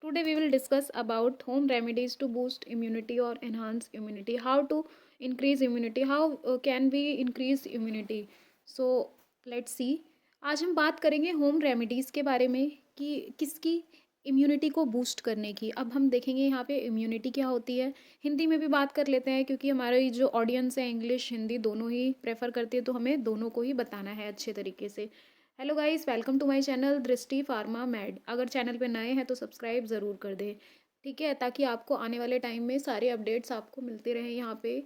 Today we will discuss about home remedies to boost immunity or enhance immunity. How to increase immunity? How can we increase immunity? So let's see. आज हम बात करेंगे home remedies के बारे में कि किसकी इम्यूनिटी को बूस्ट करने की। अब हम देखेंगे यहाँ पे इम्यूनिटी क्या होती है। हिंदी में भी बात कर लेते हैं क्योंकि हमारी जो ऑडियंस है इंग्लिश हिंदी दोनों ही प्रेफर करती है, तो हमें दोनों को ही बताना है अच्छे तरीके से। Hello guys, welcome to my channel Drishti pharma med. अगर चैनल पे नए हैं तो सब्सक्राइब ज़रूर कर दें, ठीक है, ताकि आपको आने वाले टाइम में सारे अपडेट्स आपको मिलते रहें यहाँ पे।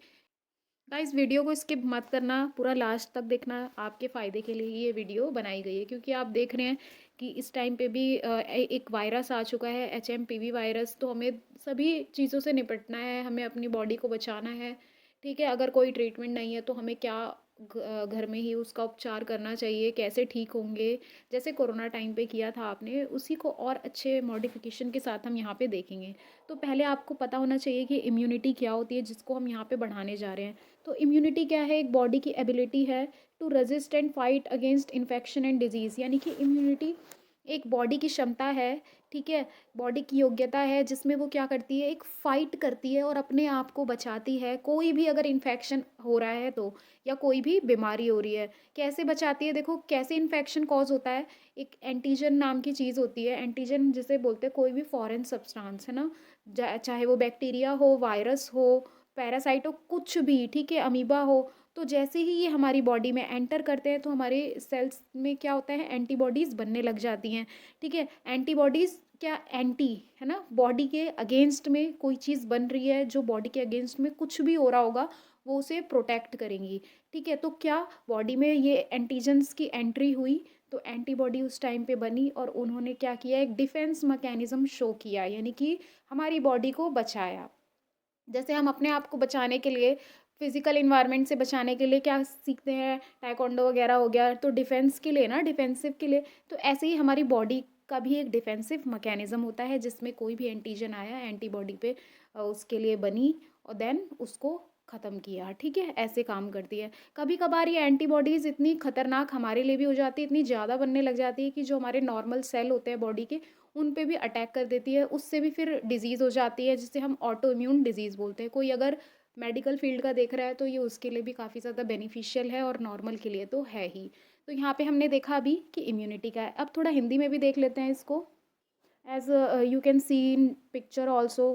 गाइस, वीडियो को स्किप मत करना, पूरा लास्ट तक देखना, आपके फ़ायदे के लिए ही ये वीडियो बनाई गई है। क्योंकि आप देख रहे हैं कि इस टाइम पे भी एक वायरस आ चुका है, HMPV वायरस। तो हमें सभी चीज़ों से निपटना है, हमें अपनी बॉडी को बचाना है, ठीक है। अगर कोई ट्रीटमेंट नहीं है तो हमें क्या घर में ही उसका उपचार करना चाहिए, कैसे ठीक होंगे, जैसे कोरोना टाइम पे किया था आपने, उसी को और अच्छे मॉडिफिकेशन के साथ हम यहाँ पे देखेंगे। तो पहले आपको पता होना चाहिए कि इम्यूनिटी क्या होती है, जिसको हम यहाँ पे बढ़ाने जा रहे हैं। तो इम्यूनिटी क्या है? एक बॉडी की एबिलिटी है to resist and fight against infection and disease. यानी कि इम्यूनिटी एक बॉडी की क्षमता है, ठीक है, बॉडी की योग्यता है, जिसमें वो क्या करती है, एक फ़ाइट करती है और अपने आप को बचाती है। कोई भी अगर इन्फेक्शन हो रहा है तो, या कोई भी बीमारी हो रही है, कैसे बचाती है? देखो कैसे इन्फेक्शन कॉज होता है। एक एंटीजन नाम की चीज़ होती है, एंटीजन जिसे बोलते हैं कोई भी फॉरेन सब्सटेंस, है ना, चाहे वो बैक्टीरिया हो, वायरस हो, पैरासाइट हो, कुछ भी, ठीक है, अमीबा हो। तो जैसे ही ये हमारी बॉडी में एंटर करते हैं तो हमारे सेल्स में क्या होता है, एंटीबॉडीज़ बनने लग जाती हैं, ठीक है। एंटीबॉडीज़ क्या, एंटी, है ना, बॉडी के अगेंस्ट में कोई चीज़ बन रही है, जो बॉडी के अगेंस्ट में कुछ भी हो रहा होगा वो उसे प्रोटेक्ट करेंगी, ठीक है। तो क्या बॉडी में ये एंटीजन्स की एंट्री हुई, तो एंटीबॉडी उस टाइम पे बनी और उन्होंने क्या किया, एक डिफेंस मैकेनिज्म शो किया, यानी कि हमारी बॉडी को बचाया। जैसे हम अपने आप को बचाने के लिए, फिजिकल इन्वायरमेंट से बचाने के लिए क्या सीखते हैं, टाइकोंडो वगैरह हो गया, तो डिफेंस के लिए ना, डिफेंसिव के लिए। तो ऐसे ही हमारी बॉडी का भी एक डिफेंसिव मैकेनिज्म होता है, जिसमें कोई भी एंटीजन आया एंटीबॉडी पे उसके लिए बनी और देन उसको ख़त्म किया, ठीक है, ऐसे काम करती है। कभी कभार ये एंटीबॉडीज़ इतनी खतरनाक हमारे लिए भी हो जाती है, इतनी ज़्यादा बनने लग जाती है कि जो हमारे नॉर्मल सेल होते हैं बॉडी के, उन पे भी अटैक कर देती है, उससे भी फिर डिज़ीज़ हो जाती है, जिसे हम ऑटो इम्यून डिज़ीज़ बोलते हैं। कोई अगर मेडिकल फील्ड का देख रहा है तो ये उसके लिए भी काफ़ी ज़्यादा बेनिफिशियल है और नॉर्मल के लिए तो है ही। तो यहाँ पे हमने देखा अभी कि इम्यूनिटी का है। अब थोड़ा हिंदी में भी देख लेते हैं इसको। As you can see in picture also,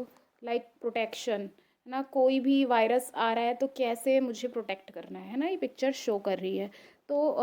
like protection, है ना, कोई भी वायरस आ रहा है तो कैसे मुझे प्रोटेक्ट करना है ना, ये पिक्चर शो कर रही है। तो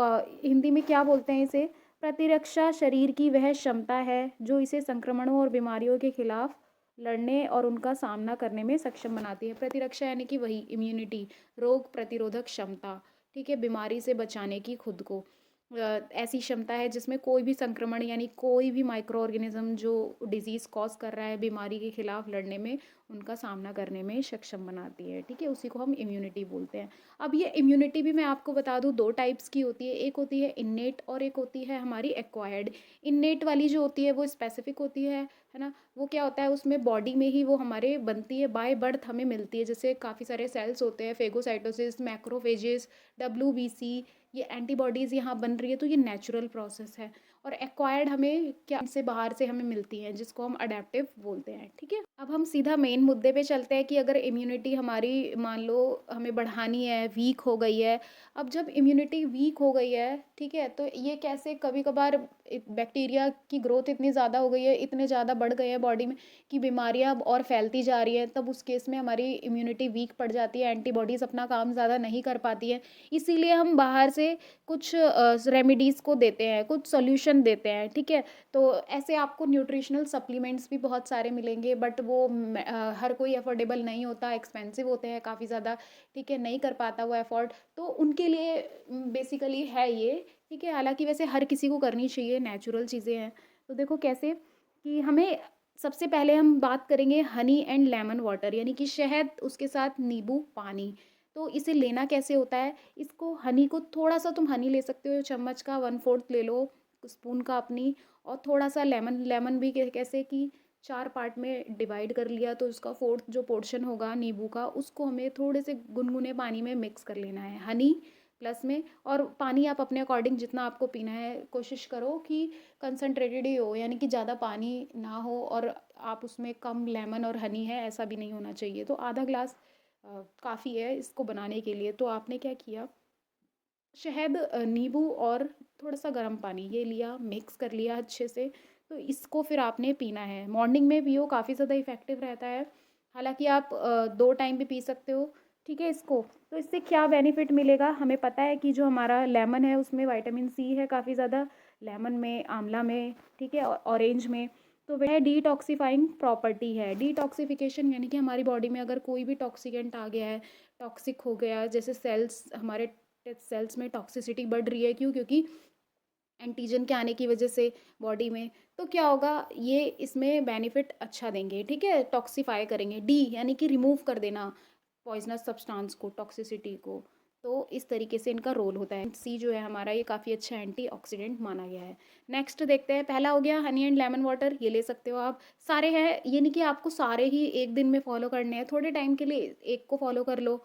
हिंदी में क्या बोलते हैं इसे? प्रतिरक्षा शरीर की वह क्षमता है जो इसे संक्रमणों और बीमारियों के खिलाफ लड़ने और उनका सामना करने में सक्षम बनाती है। प्रतिरक्षा यानी कि वही इम्यूनिटी, रोग प्रतिरोधक क्षमता, ठीक है, बीमारी से बचाने की खुद को। ऐसी क्षमता है जिसमें कोई भी संक्रमण यानी कोई भी माइक्रो ऑर्गेनिज्म जो डिजीज़ कॉज कर रहा है, बीमारी के खिलाफ लड़ने में, उनका सामना करने में सक्षम बनाती है, ठीक है, उसी को हम इम्यूनिटी बोलते हैं। अब ये इम्यूनिटी भी मैं आपको बता दूं, दो टाइप्स की होती है, एक होती है इन्नेट और एक होती है हमारी एक्वायर्ड। इन्नेट वाली जो होती है वो स्पेसिफिक होती है ना, वो क्या होता है, उसमें बॉडी में ही वो हमारे बनती है, बाय बर्थ हमें मिलती है। जैसे काफ़ी सारे सेल्स होते हैं, फेगोसाइटोसिस, मैक्रोफेजेस, WBC, ये एंटीबॉडीज़ यहाँ बन रही है, तो ये नेचुरल प्रोसेस है। और एक्वायर्ड हमें क्या, से बाहर से हमें मिलती हैं, जिसको हम अडेप्टिव बोलते हैं, ठीक है। अब हम सीधा मेन मुद्दे पे चलते हैं कि अगर इम्यूनिटी हमारी मान लो हमें बढ़ानी है, वीक हो गई है। अब जब इम्यूनिटी वीक हो गई है, ठीक है, तो ये कैसे, कभी कभार बैक्टीरिया की ग्रोथ इतनी ज़्यादा हो गई है, इतने ज़्यादा बढ़ गए हैं बॉडी में कि बीमारियां अब और फैलती जा रही हैं, तब उस केस में हमारी इम्यूनिटी वीक पड़ जाती है, एंटीबॉडीज़ अपना काम ज़्यादा नहीं कर पाती है। इसीलिए हम बाहर से कुछ रेमेडीज़ को देते हैं, कुछ सॉल्यूशन देते हैं, ठीक है। तो ऐसे आपको न्यूट्रिशनल सप्लीमेंट्स भी बहुत सारे मिलेंगे, बट वो हर कोई अफोर्डेबल नहीं होता, एक्सपेंसिव होते हैं काफ़ी ज़्यादा, ठीक है, नहीं कर पाता वो अफोर्ड। तो उनके लिए बेसिकली है ये, ठीक है। हालांकि वैसे हर किसी को करनी चाहिए, नेचुरल चीज़ें हैं। तो देखो कैसे कि हमें, सबसे पहले हम बात करेंगे हनी एंड लेमन वाटर, यानी कि शहद, उसके साथ नींबू पानी। तो इसे लेना कैसे होता है, इसको हनी को थोड़ा सा तुम हनी ले सकते हो, चम्मच का 1/4 ले लो, स्पून का अपनी, और थोड़ा सा लेमन, लेमन भी कैसे कि 4 पार्ट में डिवाइड कर लिया, तो उसका 4th जो पोर्शन होगा नींबू का, उसको हमें थोड़े से गुनगुने पानी में मिक्स कर लेना है। हनी प्लस में। और पानी आप अपने अकॉर्डिंग जितना आपको पीना है कोशिश करो कि कंसनट्रेटेड ही हो, यानी कि ज़्यादा पानी ना हो और आप उसमें कम लेमन और हनी है ऐसा भी नहीं होना चाहिए। तो आधा ग्लास काफ़ी है इसको बनाने के लिए। तो आपने क्या किया, शहद, नींबू और थोड़ा-सा गर्म पानी ये लिया, मिक्स कर लिया अच्छे से। तो इसको फिर आपने पीना है। मॉर्निंग में पियो, काफ़ी ज़्यादा इफ़ेक्टिव रहता है। हालाँकि आप 2 टाइम भी पी सकते हो, ठीक है इसको। तो इससे क्या बेनिफिट मिलेगा, हमें पता है कि जो हमारा लेमन है उसमें विटामिन सी है काफ़ी ज़्यादा, लेमन में, आंवला में, ठीक है, ऑरेंज में। तो वह डिटॉक्सिफाइंग प्रॉपर्टी है। डिटॉक्सिफिकेशन यानी कि हमारी बॉडी में अगर कोई भी टॉक्सिकेंट आ गया है, टॉक्सिक हो गया, जैसे सेल्स हमारे सेल्स में टॉक्सिसिटी बढ़ रही है, क्यों, क्योंकि एंटीजन के आने की वजह से बॉडी में, तो क्या होगा, ये इसमें बेनिफिट अच्छा देंगे, ठीक है, टॉक्सिफाई करेंगे। डी यानी कि रिमूव कर देना पॉइजनस सब्सटेंस को, टॉक्सिसिटी को। तो इस तरीके से इनका रोल होता है। सी जो है हमारा ये काफ़ी अच्छा एंटीऑक्सीडेंट माना गया है। नेक्स्ट देखते हैं, पहला हो गया हनी एंड लेमन वाटर, ये ले सकते हो आप। सारे हैं, ये नहीं कि आपको सारे ही एक दिन में फॉलो करने हैं, थोड़े टाइम के लिए एक को फॉलो कर लो,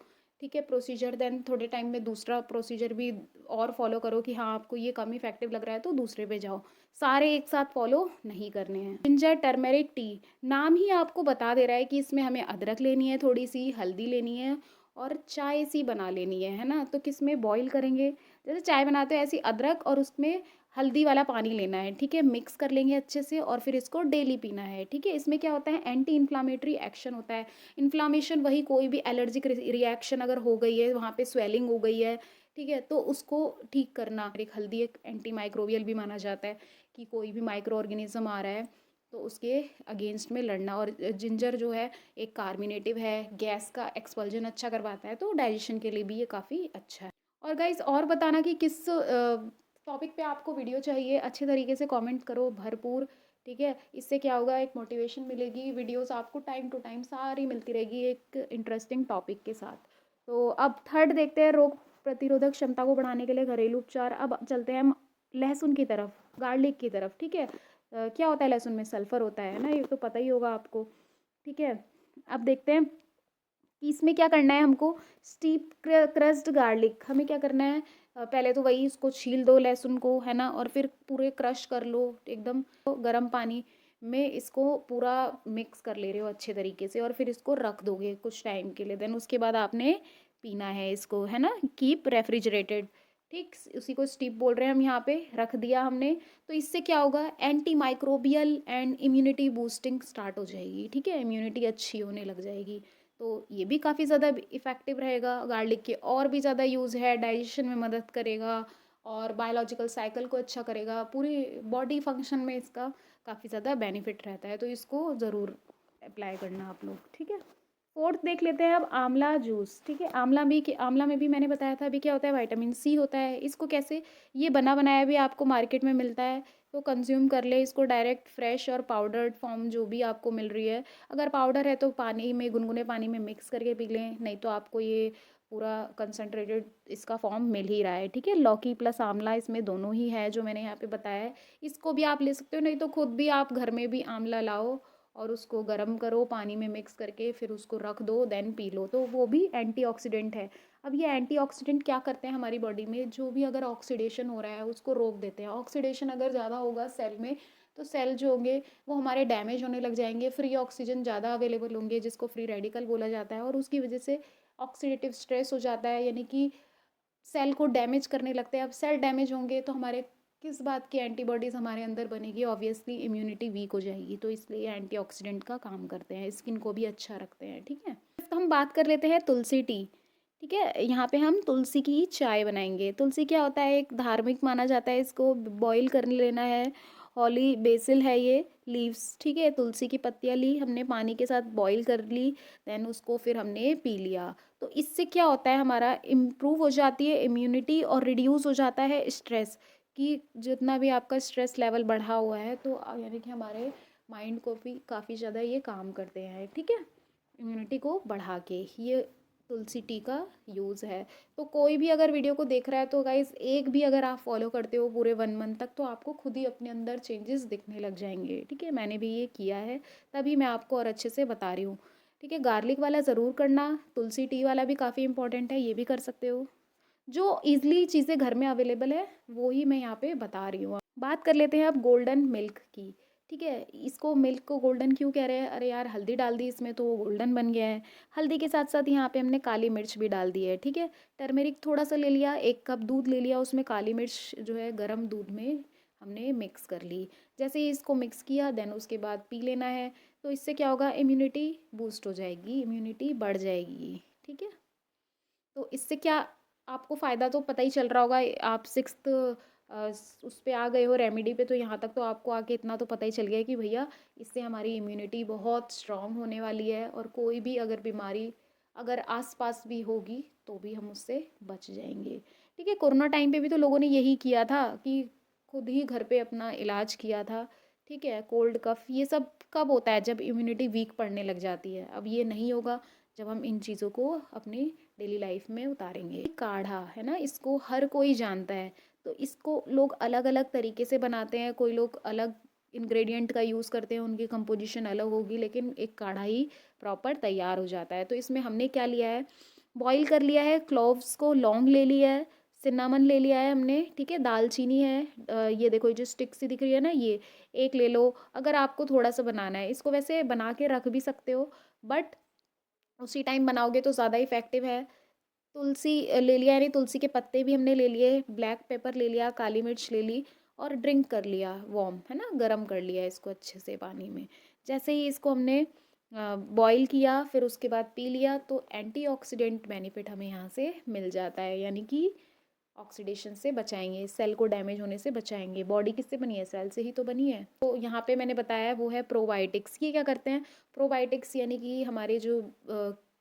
ठीक है, प्रोसीजर, देन थोड़े टाइम में दूसरा प्रोसीजर भी और फॉलो करो कि हाँ आपको ये कम इफेक्टिव लग रहा है तो दूसरे पे जाओ। सारे एक साथ फॉलो नहीं करने हैं। जिंजर टर्मेरिक टी, नाम ही आपको बता दे रहा है कि इसमें हमें अदरक लेनी है, थोड़ी सी हल्दी लेनी है और चाय सी बना लेनी है ना। तो किस में बॉईल करेंगे, जैसे चाय बनाते हैं ऐसी अदरक और उसमें हल्दी वाला पानी लेना है, ठीक है, मिक्स कर लेंगे अच्छे से और फिर इसको डेली पीना है, ठीक है। इसमें क्या होता है, एंटी इन्फ्लामेटरी एक्शन होता है। इन्फ्लामेशन, वही कोई भी एलर्जिक रिएक्शन अगर हो गई है, वहाँ पे स्वेलिंग हो गई है, ठीक है, तो उसको ठीक करना। एक हल्दी एक एंटी माइक्रोबियल भी माना जाता है कि कोई भी माइक्रो ऑर्गेनिज्म आ रहा है तो उसके अगेंस्ट में लड़ना। और जिंजर जो है एक कार्मिनेटिव है, गैस का एक्सपल्जन अच्छा करवाता है, तो डाइजेशन के लिए भी ये काफ़ी अच्छा है। और गाइस और बताना कि किस टॉपिक पे आपको वीडियो चाहिए, अच्छे तरीके से कमेंट करो भरपूर, ठीक है। इससे क्या होगा, एक मोटिवेशन मिलेगी, वीडियोस आपको टाइम टू टाइम सारी मिलती रहेगी एक इंटरेस्टिंग टॉपिक के साथ। तो अब थर्ड देखते हैं, रोग प्रतिरोधक क्षमता को बढ़ाने के लिए घरेलू उपचार। अब चलते हैं हम लहसुन की तरफ, गार्लिक की तरफ, ठीक है। क्या होता है लहसुन में, सल्फर होता है ना, ये तो पता ही होगा आपको, ठीक है। अब देखते हैं कि इसमें क्या करना है हमको। स्टीप क्रस्ड गार्लिक, हमें क्या करना है, पहले तो वही इसको छील दो लहसुन को, है ना, और फिर पूरे क्रश कर लो एकदम। तो गर्म पानी में इसको पूरा मिक्स कर ले रहे हो अच्छे तरीके से और फिर इसको रख दोगे कुछ टाइम के लिए। देन उसके बाद आपने पीना है इसको, है ना, कीप रेफ्रिजरेटेड, ठीक, उसी को स्टीप बोल रहे हैं हम, यहाँ पे रख दिया हमने। तो इससे क्या होगा, anti microbial and immunity boosting start हो जाएगी, ठीक है, इम्यूनिटी अच्छी होने लग जाएगी। तो ये भी काफ़ी ज़्यादा इफ़ेक्टिव रहेगा। गार्लिक के और भी ज़्यादा यूज़ है, डाइजेशन में मदद करेगा और बायोलॉजिकल साइकिल को अच्छा करेगा, पूरी बॉडी फंक्शन में इसका काफ़ी ज़्यादा बेनिफिट रहता है। तो इसको ज़रूर अप्लाई करना आप लोग, ठीक है। फोर्थ देख लेते हैं अब, आंवला जूस, ठीक है। आंवला भी, कि आंवला में भी मैंने बताया था अभी क्या होता है, विटामिन सी होता है। इसको कैसे, ये बना बनाया भी आपको मार्केट में मिलता है, तो कंज्यूम कर ले इसको डायरेक्ट, फ्रेश और पाउडर्ड फॉर्म जो भी आपको मिल रही है। अगर पाउडर है तो पानी में, गुनगुने पानी में मिक्स करके पी लें, नहीं तो आपको ये पूरा कंसनट्रेटेड इसका फॉर्म मिल ही रहा है, ठीक है। लौकी प्लस आंवला इसमें दोनों ही है जो मैंने यहाँ पे बताया है। इसको भी आप ले सकते हो, नहीं तो खुद भी आप घर में भी आंवला लाओ और उसको गर्म करो पानी में मिक्स करके, फिर उसको रख दो, देन पी लो, तो वो भी एंटीऑक्सीडेंट है। अब ये एंटीऑक्सीडेंट क्या करते हैं हमारी बॉडी में, जो भी अगर ऑक्सीडेशन हो रहा है उसको रोक देते हैं। ऑक्सीडेशन अगर ज़्यादा होगा सेल में तो सेल जो होंगे वो हमारे डैमेज होने लग जाएंगे, फ्री ऑक्सीजन ज़्यादा अवेलेबल होंगे जिसको फ्री रेडिकल बोला जाता है, और उसकी वजह से ऑक्सीडेटिव स्ट्रेस हो जाता है, यानी कि सेल को डैमेज करने लगते हैं। अब सेल डैमेज होंगे तो हमारे किस बात की एंटीबॉडीज़ हमारे अंदर बनेगी, ऑब्वियसली इम्यूनिटी वीक हो जाएगी। तो इसलिए एंटीऑक्सीडेंट का काम करते हैं, स्किन को भी अच्छा रखते हैं, ठीक है। तो हम बात कर लेते हैं तुलसी टी, ठीक है। यहाँ पे हम तुलसी की चाय बनाएंगे। तुलसी क्या होता है, एक धार्मिक माना जाता है, इसको बॉईल कर लेना है। हॉली बेसिल है ये लीव्स, ठीक है। तुलसी की पत्तियाँ ली हमने, पानी के साथ बॉईल कर ली, देन उसको फिर हमने पी लिया। तो इससे क्या होता है, हमारा इम्प्रूव हो जाती है इम्यूनिटी और रिड्यूस हो जाता है स्ट्रेस, कि जितना भी आपका स्ट्रेस लेवल बढ़ा हुआ है तो यानी कि हमारे माइंड को भी काफ़ी ज़्यादा ये काम करते हैं, ठीक है, इम्यूनिटी को बढ़ा के। ये तुलसी टी का यूज़ है। तो कोई भी अगर वीडियो को देख रहा है तो गाइस, एक भी अगर आप फॉलो करते हो पूरे 1 मंथ तक तो आपको खुद ही अपने अंदर चेंजेस दिखने लग जाएंगे, ठीक है। मैंने भी ये किया है, तभी मैं आपको और अच्छे से बता रही हूँ, ठीक है। गार्लिक वाला ज़रूर करना, तुलसी टी वाला भी काफ़ी इंपॉर्टेंट है, ये भी कर सकते हो। जो ईज़िली चीज़ें घर में अवेलेबल है वो ही मैं यहाँ पे बता रही हूँ। बात कर लेते हैं अब गोल्डन मिल्क की, ठीक है? इसको मिल्क को गोल्डन क्यों कह रहे हैं? अरे यार हल्दी डाल दी इसमें तो वो गोल्डन बन गया है। हल्दी के साथ-साथ यहाँ पे हमने काली मिर्च भी डाल दी है, ठीक है? टर्मेरिक थोड़ा-सा ले लिया, 1 कप दूध ले लिया, उसमें काली मिर्च जो है गरम दूध में हमने मिक्स कर ली। जैसे ही इसको मिक्स किया देन उसके बाद पी लेना है, तो इससे क्या होगा इम्यूनिटी बूस्ट हो जाएगी, इम्यूनिटी बढ़ जाएगी, ठीक है? तो इससे क्या आपको फ़ायदा तो पता ही चल रहा होगा, आप सिक्स्थ उस पे आ गए हो रेमेडी पे, तो यहाँ तक तो आपको आके इतना तो पता ही चल गया कि भैया इससे हमारी इम्यूनिटी बहुत स्ट्रांग होने वाली है और कोई भी अगर बीमारी अगर आसपास भी होगी तो भी हम उससे बच जाएंगे, ठीक है? कोरोना टाइम पे भी तो लोगों ने यही किया था कि खुद ही घर पे अपना इलाज किया था, ठीक है? कोल्ड कफ ये सब कब होता है? जब इम्यूनिटी वीक पड़ने लग जाती है। अब ये नहीं होगा जब हम इन चीज़ों को अपनी डेली लाइफ में उतारेंगे। काढ़ा है ना, इसको हर कोई जानता है, तो इसको लोग अलग अलग तरीके से बनाते हैं, कोई लोग अलग इंग्रेडिएंट का यूज़ करते हैं, उनकी कंपोजिशन अलग होगी, लेकिन एक काढ़ा ही प्रॉपर तैयार हो जाता है। तो इसमें हमने क्या लिया है, बॉईल कर लिया है क्लोव्स को, लौंग ले लिया है, सिन्नामन ले लिया है हमने, ठीक है? दालचीनी है, ये देखो ये जो स्टिक सी दिख रही है ना, ये एक ले लो। अगर आपको थोड़ा सा बनाना है, इसको वैसे बना के रख भी सकते हो, बट उसी टाइम बनाओगे तो ज़्यादा इफ़ेक्टिव है। तुलसी ले लिया, यानी तुलसी के पत्ते भी हमने ले लिए, ब्लैक पेपर ले लिया, काली मिर्च ले ली और ड्रिंक कर लिया वार्म, है ना? गरम कर लिया इसको अच्छे से पानी में। जैसे ही इसको हमने बॉईल किया फिर उसके बाद पी लिया तो एंटीऑक्सीडेंट बेनिफिट हमें यहाँ से मिल जाता है, यानी कि ऑक्सीडेशन से बचाएंगे, सेल को डैमेज होने से बचाएंगे। बॉडी किससे बनी है? सेल से ही तो बनी है। तो यहाँ पे मैंने बताया वो है प्रोबायोटिक्स। ये क्या करते हैं? प्रोबायोटिक्स यानी कि हमारे जो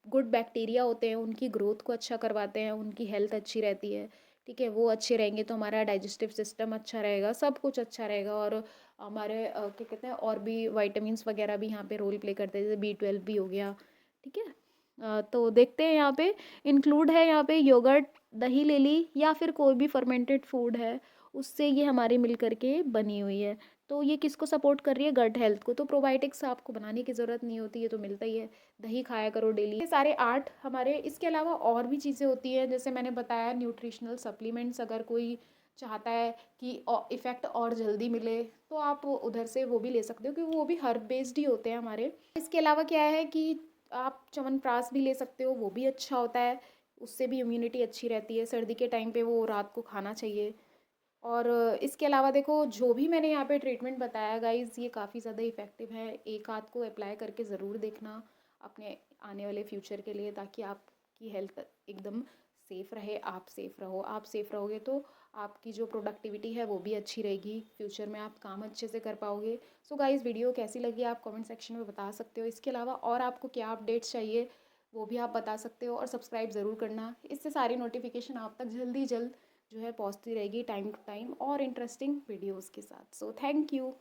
गुड बैक्टीरिया होते हैं उनकी ग्रोथ को अच्छा करवाते हैं, उनकी हेल्थ अच्छी रहती है, ठीक है? वो अच्छे रहेंगे तो हमारा डाइजेस्टिव सिस्टम अच्छा रहेगा, सब कुछ अच्छा रहेगा और हमारे क्या कहते हैं और भी वाइटामिन्स वगैरह भी यहाँ पे रोल प्ले करते हैं, जैसे B12 भी हो गया, ठीक है? तो देखते हैं यहाँ पे इंक्लूड है, यहाँ पे योगर्ट, दही ले ली या फिर कोई भी फर्मेंटेड फूड है उससे ये हमारी मिल करके बनी हुई है। तो ये किसको सपोर्ट कर रही है? गट हेल्थ को। तो प्रोबायोटिक्स आपको बनाने की ज़रूरत नहीं होती, ये तो मिलता ही है। दही खाया करो डेली। ये सारे 8 हमारे, इसके अलावा और भी चीज़ें होती हैं, जैसे मैंने बताया न्यूट्रिशनल सप्लीमेंट्स, अगर कोई चाहता है कि इफ़ेक्ट और जल्दी मिले तो आप उधर से वो भी ले सकते हो, क्योंकि वो भी हर्ब बेस्ड ही होते हैं हमारे। इसके अलावा क्या है कि आप च्यवनप्राश भी ले सकते हो, वो भी अच्छा होता है, उससे भी इम्यूनिटी अच्छी रहती है। सर्दी के टाइम पे वो रात को खाना चाहिए। और इसके अलावा देखो जो भी मैंने यहाँ पे ट्रीटमेंट बताया गाइज़, ये काफ़ी ज़्यादा इफ़ेक्टिव है। एक आध को अप्लाई करके ज़रूर देखना अपने आने वाले फ्यूचर के लिए, ताकि आपकी हेल्थ एकदम सेफ़ रहे, आप सेफ़ रहो। आप सेफ़ रहोगे तो आपकी जो प्रोडक्टिविटी है वो भी अच्छी रहेगी, फ्यूचर में आप काम अच्छे से कर पाओगे। सो गाइज़ वीडियो कैसी लगी आप कमेंट सेक्शन में बता सकते हो। इसके अलावा और आपको क्या अपडेट्स चाहिए वो भी आप बता सकते हो और सब्सक्राइब ज़रूर करना, इससे सारी नोटिफिकेशन आप तक जल्दी जल्द जो है पहुंचती रहेगी टाइम टू टाइम और इंटरेस्टिंग वीडियोस के साथ। So thank you.